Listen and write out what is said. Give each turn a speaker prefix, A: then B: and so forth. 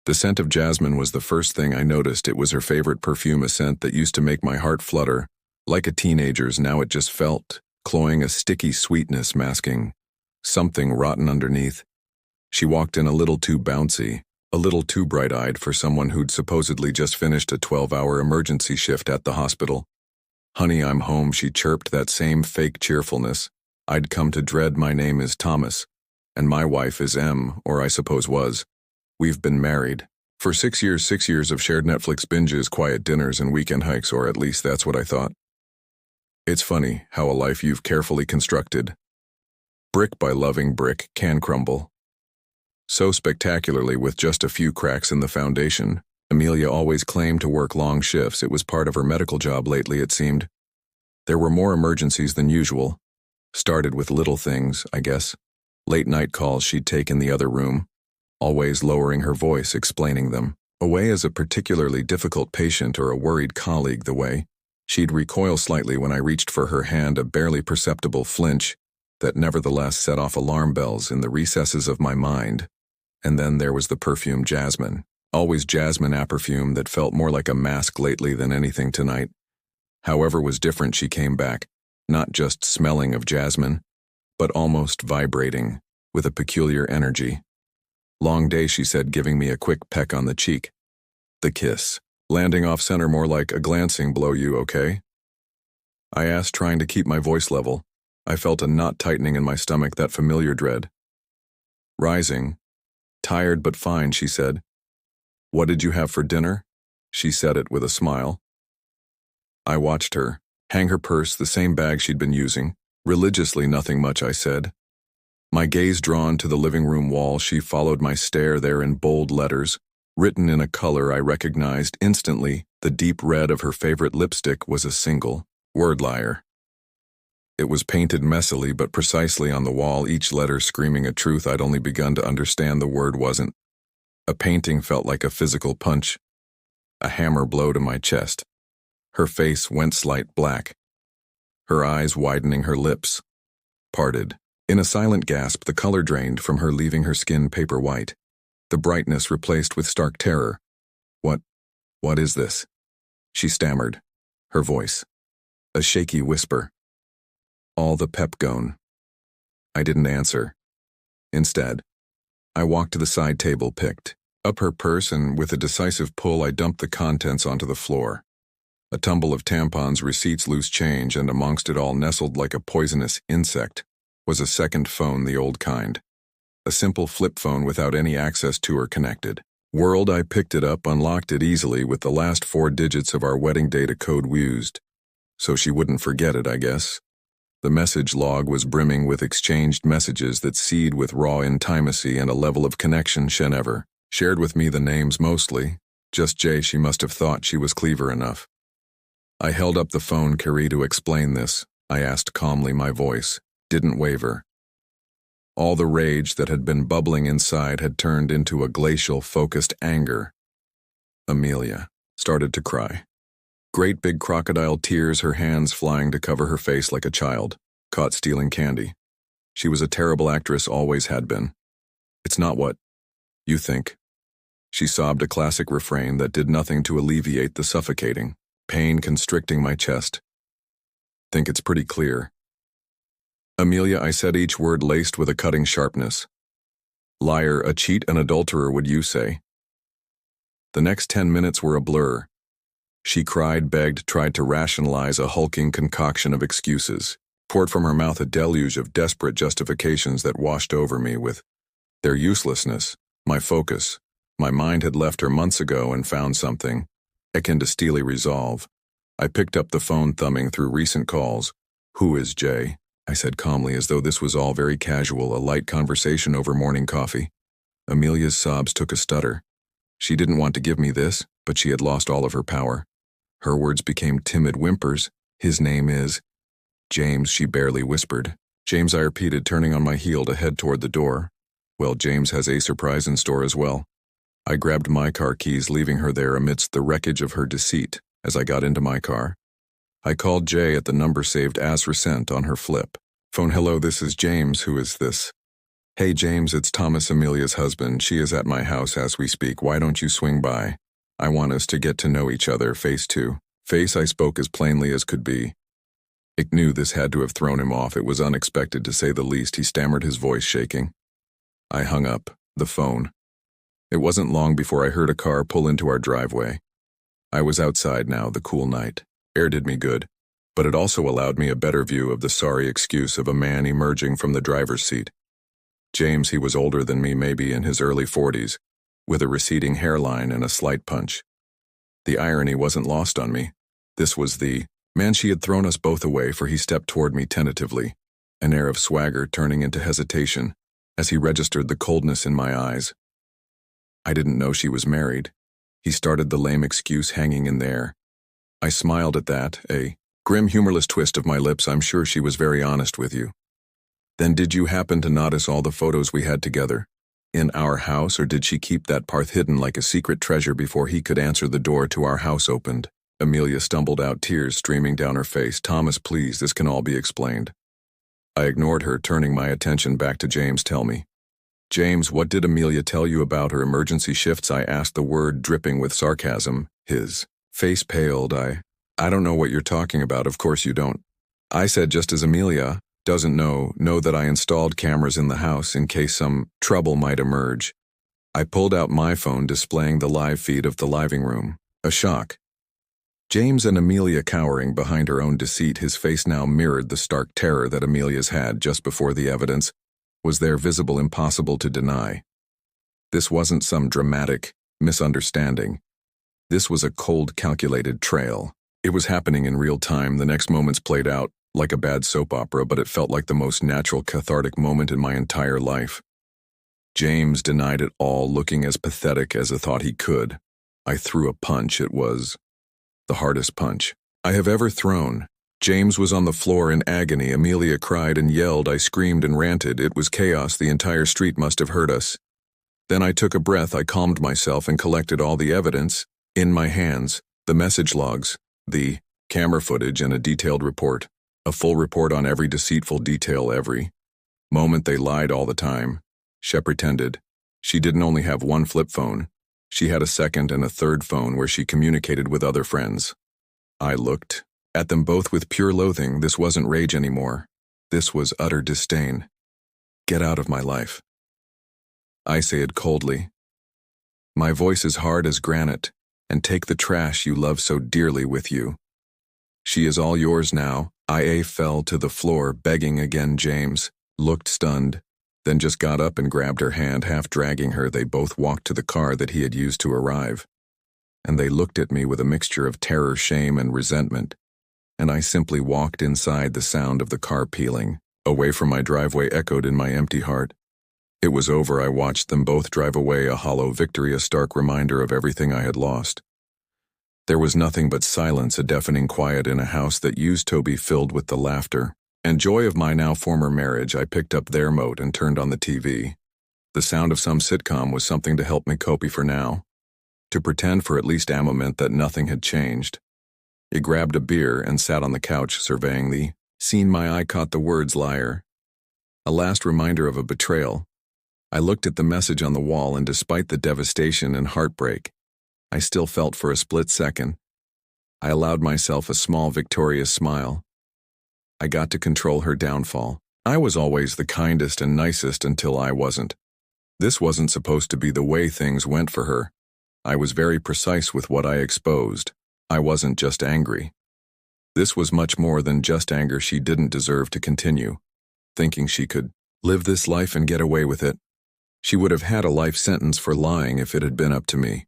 A: The scent of jasmine was the first thing I noticed. It was her favorite perfume, a scent that used to make my heart flutter. Like a teenager's, now it just felt, cloying, a sticky sweetness masking something rotten underneath. She walked in a little too bouncy, a little too bright-eyed for someone who'd supposedly just finished a 12-hour emergency shift at the hospital. "Honey, I'm home," she chirped, that same fake cheerfulness I'd come to dread. "My name is Thomas, and my wife is M, or I suppose was. We've been married for 6 years, 6 years of shared Netflix binges, quiet dinners, and weekend hikes, or at least that's what I thought. It's funny how a life you've carefully constructed, brick by loving brick, can crumble so spectacularly with just a few cracks in the foundation." Amelia always claimed to work long shifts. It was part of her medical job lately, it seemed. There were more emergencies than usual. Started with little things, I guess. Late-night calls she'd take in the other room, always lowering her voice, explaining them away as a particularly difficult patient or a worried colleague. The way she'd recoil slightly when I reached for her hand, a barely perceptible flinch that nevertheless set off alarm bells in the recesses of my mind. And then there was the perfume, jasmine. Always jasmine, a perfume that felt more like a mask lately than anything tonight. However, was different. She came back, not just smelling of jasmine, but almost vibrating, with a peculiar energy. "Long day," she said, giving me a quick peck on the cheek. The kiss, landing off center, more like a glancing blow. "You okay?" I asked, trying to keep my voice level. I felt a knot tightening in my stomach, that familiar dread. Rising. "Tired but fine," she said. "What did you have for dinner?" She said it with a smile. I watched her hang her purse, the same bag she'd been using, religiously. "Nothing much," I said. My gaze drawn to the living room wall, she followed my stare there in bold letters, written in a color I recognized instantly. The deep red of her favorite lipstick was a single word: liar. It was painted messily but precisely on the wall, each letter screaming a truth I'd only begun to understand. The word wasn't. A painting felt like a physical punch, a hammer blow to my chest. Her face went slight black, her eyes widening, her lips parted. In a silent gasp, the color drained from her, leaving her skin paper white, the brightness replaced with stark terror. What is this?" she stammered, her voice a shaky whisper. "All the pep gone." I didn't answer. Instead, I walked to the side table, picked up her purse, and with a decisive pull I dumped the contents onto the floor. A tumble of tampons, receipts, loose change, and amongst it all, nestled like a poisonous insect, was a second phone, the old kind. A simple flip phone without any access to or connected world. I picked it up, unlocked it easily, with the last 4 digits of our wedding date a code used, so she wouldn't forget it, I guess. The message log was brimming with exchanged messages that seethed with raw intimacy and a level of connection she never shared with me. The names mostly just Jay. She must have thought she was clever enough. I held up the phone. "Carrie, to explain this," I asked calmly. My voice didn't waver. All the rage that had been bubbling inside had turned into a glacial, focused anger. Amelia started to cry. Great big crocodile tears, her hands flying to cover her face like a child caught stealing candy. She was a terrible actress, always had been. "It's not what you think," she sobbed, a classic refrain that did nothing to alleviate the suffocating pain constricting my chest. "Think it's pretty clear." "Amelia," I said, each word laced with a cutting sharpness. "Liar, a cheat, an adulterer, would you say?" The next 10 minutes were a blur. She cried, begged, tried to rationalize, a hulking concoction of excuses poured from her mouth, a deluge of desperate justifications that washed over me with their uselessness. My focus, my mind had left her months ago and found something akin to steely resolve. I picked up the phone, thumbing through recent calls. "Who is Jay?" I said calmly, as though this was all very casual, a light conversation over morning coffee. Amelia's sobs took a stutter. She didn't want to give me this, but she had lost all of her power. Her words became timid whimpers. "His name is James," she barely whispered. "James," I repeated, turning on my heel to head toward the door. "Well, James has a surprise in store as well." I grabbed my car keys, leaving her there amidst the wreckage of her deceit. As I got into my car, I called Jay at the number saved as Resent on her flip phone. "Hello, this is James. Who is this?" Hey James, it's Thomas, Amelia's husband. She is at my house as we speak. Why don't you swing by? I want us to get to know each other face to face. I spoke as plainly as could be. I knew this had to have thrown him off. It was unexpected, to say the least. He stammered, his voice shaking. I hung up the phone. It wasn't long before I heard a car pull into our driveway. I was outside now. The cool night air did me good, but it also allowed me a better view of the sorry excuse of a man emerging from the driver's seat. James, he was older than me, maybe in his early 40s, with a receding hairline and a slight punch. The irony wasn't lost on me. This was the man she had thrown us both away, for he stepped toward me tentatively, an air of swagger turning into hesitation as he registered the coldness in my eyes. I didn't know she was married. He started, the lame excuse hanging in there. I smiled at that, a grim, humorless twist of my lips. I'm sure she was very honest with you. Then did you happen to notice all the photos we had together in our house, or did she keep that part hidden like a secret treasure before he could answer the door to our house opened? Amelia stumbled out, tears streaming down her face. Thomas, please, this can all be explained. I ignored her, turning my attention back to James. Tell me. James, what did Amelia tell you about her emergency shifts? I asked, the word dripping with sarcasm. His face paled. I don't know what you're talking about. Of course you don't. I said, just as Amelia doesn't know that I installed cameras in the house in case some trouble might emerge. I pulled out my phone, displaying the live feed of the living room. A shock. James and Amelia cowering behind her own deceit. His face now mirrored the stark terror that Amelia's had just before the evidence was there, visible, impossible to deny. This wasn't some dramatic misunderstanding. This was a cold, calculated trail. It was happening in real time. The next moments played out like a bad soap opera, but it felt like the most natural, cathartic moment in my entire life. James denied it all, looking as pathetic as I thought he could. I threw a punch. It was the hardest punch I have ever thrown. James was on the floor in agony. Amelia cried and yelled. I screamed and ranted. It was chaos. The entire street must have heard us. Then I took a breath. I calmed myself and collected all the evidence in my hands, the message logs, the camera footage, and a detailed report. A full report on every deceitful detail, every moment they lied all the time. She pretended. She didn't only have one flip phone. She had a second and a third phone where she communicated with other friends. I looked at them both with pure loathing. This wasn't rage anymore. This was utter disdain. Get out of my life, I said coldly. My voice is hard as granite, and take the trash you love so dearly with you. She is all yours now. I fell to the floor, begging again. James looked stunned, then just got up and grabbed her hand, half dragging her. They both walked to the car that he had used to arrive, and they looked at me with a mixture of terror, shame, and resentment, and I simply walked inside. The sound of the car peeling away from my driveway echoed in my empty heart. It was over. I watched them both drive away, a hollow victory, a stark reminder of everything I had lost. There was nothing but silence, a deafening quiet in a house that used to be filled with the laughter and joy of my now former marriage. I picked up their remote and turned on the TV. The sound of some sitcom was something to help me cope for now. To pretend for at least a moment that nothing had changed. I grabbed a beer and sat on the couch, surveying the scene. My eye caught the words liar. A last reminder of a betrayal. I looked at the message on the wall, and despite the devastation and heartbreak I still felt for a split second, I allowed myself a small, victorious smile. I got to control her downfall. I was always the kindest and nicest until I wasn't. This wasn't supposed to be the way things went for her. I was very precise with what I exposed. I wasn't just angry. This was much more than just anger. She didn't deserve to continue thinking she could live this life and get away with it. She would have had a life sentence for lying if it had been up to me.